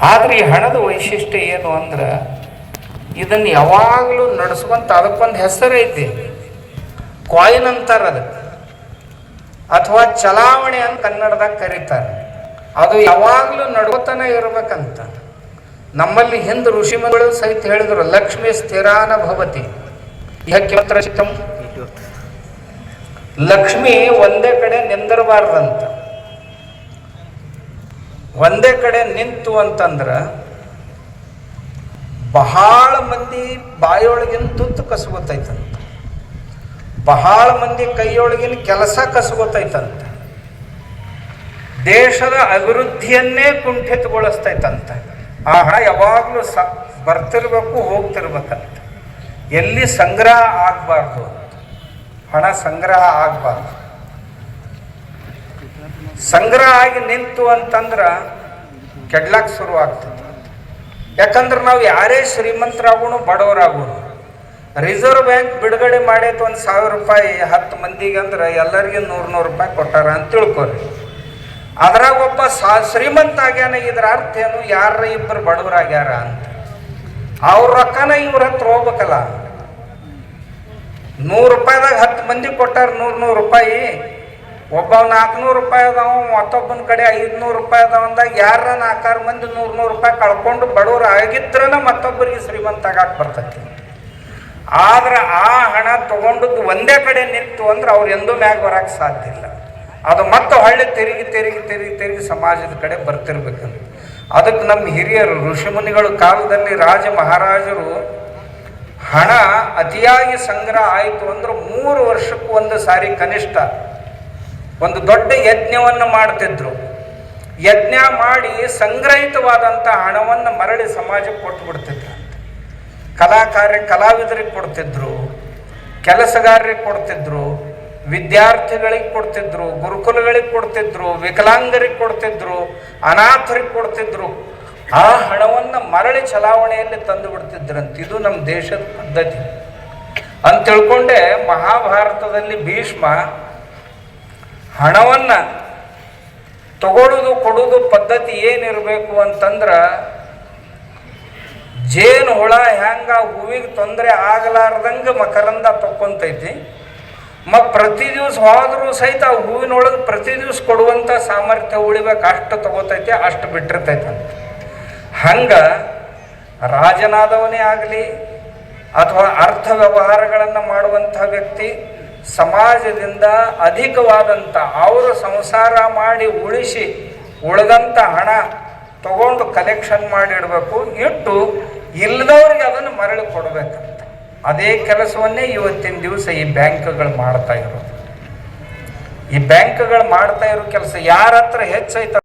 ಆದ್ರೆ ಈ ಹಣದ ವೈಶಿಷ್ಟ್ಯ ಏನು ಅಂದ್ರೆ ಇದನ್ನು ಯಾವಾಗಲೂ ನಡೆಸುವಂತ ಅದಕ್ಕೊಂದು ಹೆಸರೈತಿ, ಕಾಯಿನ್ ಅಂತಾರೆ ಅದಕ್ಕೆ, ಅಥವಾ ಚಲಾವಣೆ ಅಂತ ಕನ್ನಡದಾಗ ಕರೀತಾರೆ. ಅದು ಯಾವಾಗಲೂ ನಡ್ಕೋತಾನೆ ಇರ್ಬೇಕಂತ. ನಮ್ಮಲ್ಲಿ ಹಿಂದೆ ಋಷಿಮುನಿಗಳು ಸಹಿತ ಹೇಳಿದ್ರು, ಲಕ್ಷ್ಮಿ ಸ್ಥಿರಾನ ಭವತಿ ಚಿತ್ತಂ. ಲಕ್ಷ್ಮಿ ಒಂದೇ ಕಡೆ ನಿಂದಿರಬಾರ್ದಂತ. ಒಂದೇ ಕಡೆ ನಿಂತು ಅಂತಂದ್ರ ಬಹಳ ಮಂದಿ ಬಾಯೊಳಗಿನ ತುತ್ತು ಕಸಗೊತ್ತೈತಂತ, ಬಹಳ ಮಂದಿ ಕೈಯೊಳಗಿನ ಕೆಲಸ ಕಸಗೊತ್ತೈತಂತ, ದೇಶದ ಅಭಿವೃದ್ಧಿಯನ್ನೇ ಕುಂಠಿತಗೊಳಿಸ್ತೈತಂತ. ಆ ಹಣ ಯಾವಾಗಲೂ ಬರ್ತಿರ್ಬೇಕು, ಹೋಗ್ತಿರ್ಬೇಕಂತ. ಎಲ್ಲಿ ಸಂಗ್ರಹ ಆಗಬಾರ್ದು ಅಂತ, ಹಣ ಸಂಗ್ರಹ ಆಗಬಾರ್ದು. ಸಂಗ್ರಹ ಆಗಿ ನಿಂತು ಅಂತಂದ್ರ ಕೆಡ್ಲಕ್ಕೆ ಶುರು ಆಗ್ತದೆ. ಯಾಕಂದ್ರೆ ನಾವು ಯಾರೇ ಶ್ರೀಮಂತರಾಗೋಣ ಬಡವರಾಗೋಣ, ರಿಸರ್ವ್ ಬ್ಯಾಂಕ್ ಬಿಡುಗಡೆ ಮಾಡೈತೆ 1,000 ರೂಪಾಯಿ 10 ಮಂದಿಗೆ ಅಂದ್ರೆ ಎಲ್ಲರಿಗೂ 100 ರೂಪಾಯಿ ಕೊಟ್ಟಾರ ಅಂತ ತಿಳ್ಕೊರಿ. ಅದ್ರಾಗ ಒಬ್ಬ ಶ್ರೀಮಂತ ಆಗ್ಯಾನ, ಇದ್ರ ಅರ್ಥ ಏನು? ಯಾರ ಇಬ್ಬರು ಬಡವರಾಗ್ಯಾರ ಅಂತ. ಅವ್ರ ರೊಕ್ಕನ ಇವ್ರ ಹತ್ರ ಹೋಗ್ಬೇಕಲ್ಲ. 100 ರೂಪಾಯಿದಾಗ 10 ಮಂದಿ ಕೊಟ್ಟಾರ 100 ರೂಪಾಯಿ. ಒಬ್ಬ 400 ರೂಪಾಯಿ ಅದಾವ, ಮತ್ತೊಬ್ಬನ ಕಡೆ 500 ರೂಪಾಯಿ ಅದಾವ ಅಂದಾಗ ಯಾರ 4 ಮಂದಿ 100 ರೂಪಾಯಿ ಕಳ್ಕೊಂಡು ಬಡವರು ಆಗಿದ್ರನ ಮತ್ತೊಬ್ಬರಿಗೆ ಶ್ರೀಮಂತ ಆಗಾಕ್ ಬರ್ತೈತಿ. ಆದ್ರೆ ಆ ಹಣ ತಗೊಂಡದ್ದು ಒಂದೇ ಕಡೆ ನಿಂತು ಅಂದ್ರೆ ಅವ್ರು ಎಂದೂ ಮ್ಯಾಗ ಬರಕ್ಕೆ ಸಾಧ್ಯ ಇಲ್ಲ. ಅದು ಮತ್ತೆ ಹೊಳ್ಳಿ ತಿರುಗಿ ಸಮಾಜದ ಕಡೆ ಬರ್ತಿರ್ಬೇಕಂತ. ಅದಕ್ಕೆ ನಮ್ಮ ಹಿರಿಯರು ಋಷಿಮುನಿಗಳ ಕಾಲದಲ್ಲಿ ರಾಜ ಮಹಾರಾಜರು ಹಣ ಅತಿಯಾಗಿ ಸಂಗ್ರಹ ಆಯಿತು ಅಂದ್ರೆ 3 ವರ್ಷಕ್ಕೂ ಒಂದು ಸಾರಿ ಕನಿಷ್ಠ ಒಂದು ದೊಡ್ಡ ಯಜ್ಞವನ್ನು ಮಾಡ್ತಿದ್ರು. ಯಜ್ಞ ಮಾಡಿ ಸಂಗ್ರಹಿತವಾದಂಥ ಹಣವನ್ನು ಮರಳಿ ಸಮಾಜಕ್ಕೆ ಕೊಟ್ಟು ಬಿಡ್ತಿದ್ರು. ಕಲಾವಿದರಿಗೆ ಕೊಡ್ತಿದ್ರು, ಕೆಲಸಗಾರರಿಗೆ ಕೊಡ್ತಿದ್ರು, ವಿದ್ಯಾರ್ಥಿಗಳಿಗೆ ಕೊಡ್ತಿದ್ರು, ಗುರುಕುಲಗಳಿಗೆ ಕೊಡ್ತಿದ್ರು, ವಿಕಲಾಂಗರಿಗೆ ಕೊಡ್ತಿದ್ರು, ಅನಾಥರಿಗೆ ಕೊಡ್ತಿದ್ರು. ಆ ಹಣವನ್ನು ಮರಳಿ ಚಲಾವಣೆಯಲ್ಲಿ ತಂದು ಬಿಡ್ತಿದ್ರಂತ. ಇದು ನಮ್ಮ ದೇಶದ ಪದ್ಧತಿ ಅಂತ ತಿಳ್ಕೊಂಡೆ ಮಹಾಭಾರತದಲ್ಲಿ ಭೀಷ್ಮ ಹಣವನ್ನು ತಗೊಳ್ಳೋದು ಕೊಡೋದು ಪದ್ಧತಿ ಏನಿರಬೇಕು ಅಂತಂದ್ರೆ, ಜೇನು ಹುಳ ಹ್ಯಾಂಗ ಹೂವಿಗೆ ತೊಂದರೆ ಆಗಲಾರ್ದಂಗೆ ಮಕರಂದ ತಕ್ಕೊಂತೈತಿ, ಪ್ರತಿ ದಿವಸ ಹೋದ್ರೂ ಸಹಿತ ಆ ಹೂವಿನೊಳಗೆ ಪ್ರತಿ ದಿವಸ ಕೊಡುವಂಥ ಸಾಮರ್ಥ್ಯ ಉಳಿಬೇಕು, ಅಷ್ಟು ತಗೋತೈತಿ, ಅಷ್ಟು ಬಿಟ್ಟಿರ್ತೈತಂತ. ಹಂಗೆ ರಾಜನಾದವನೇ ಆಗಲಿ ಅಥವಾ ಅರ್ಥ ವ್ಯವಹಾರಗಳನ್ನು ಮಾಡುವಂಥ ವ್ಯಕ್ತಿ ಸಮಾಜದಿಂದ ಅಧಿಕವಾದಂಥ ಅವರು ಸಂಸಾರ ಮಾಡಿ ಉಳಿಸಿ ಉಳಿದಂಥ ಹಣ ತಗೊಂಡು ಕಲೆಕ್ಷನ್ ಮಾಡಿಡಬೇಕು, ಇಟ್ಟು ಇಲ್ಲದವ್ರಿಗೆ ಅದನ್ನು ಮರಳಿ ಕೊಡಬೇಕಂತ. ಅದೇ ಕೆಲಸವನ್ನೇ ಇವತ್ತಿನ ದಿವಸ ಈ ಬ್ಯಾಂಕ್ಗಳು ಮಾಡ್ತಾ ಇರೋದು. ಈ ಬ್ಯಾಂಕ್ಗಳು ಮಾಡ್ತಾ ಇರೋ ಕೆಲಸ ಯಾರ ಹತ್ರ ಹೆಚ್ಚೈತ